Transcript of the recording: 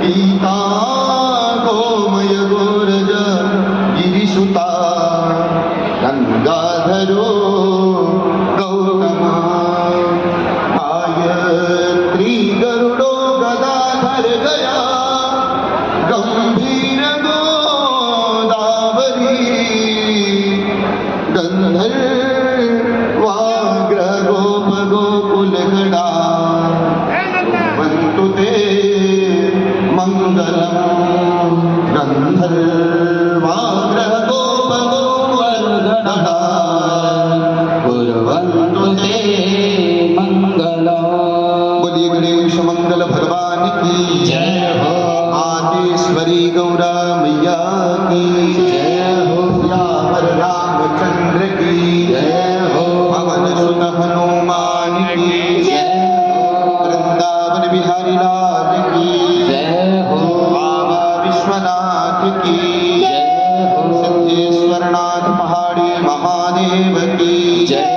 गीता गोमय गोरज गिरिसुता गंगाधरो गौतमा गायत्री गरुडो गदाधर गया गंभीर गोदावरी गंधर्वाग्र गोप गोकुल गडा वंतु ते मंगलम गंधर्वाग्र गोप गोकुल गडा कुर्वन्तु ते मंगलम। बोलिए गणेश मंगल भगवान की जय हो। आदिश्वरी गौरा मैया की जय हो। यावर रामचंद्र की जय हो। पवन सुत हनुमान की जय हो। वृंदावन बिहारी लाल की जय हो। बाबा विश्वनाथ की जय हो। सिद्धेश्वरनाथ पहाड़ी महादेव की जय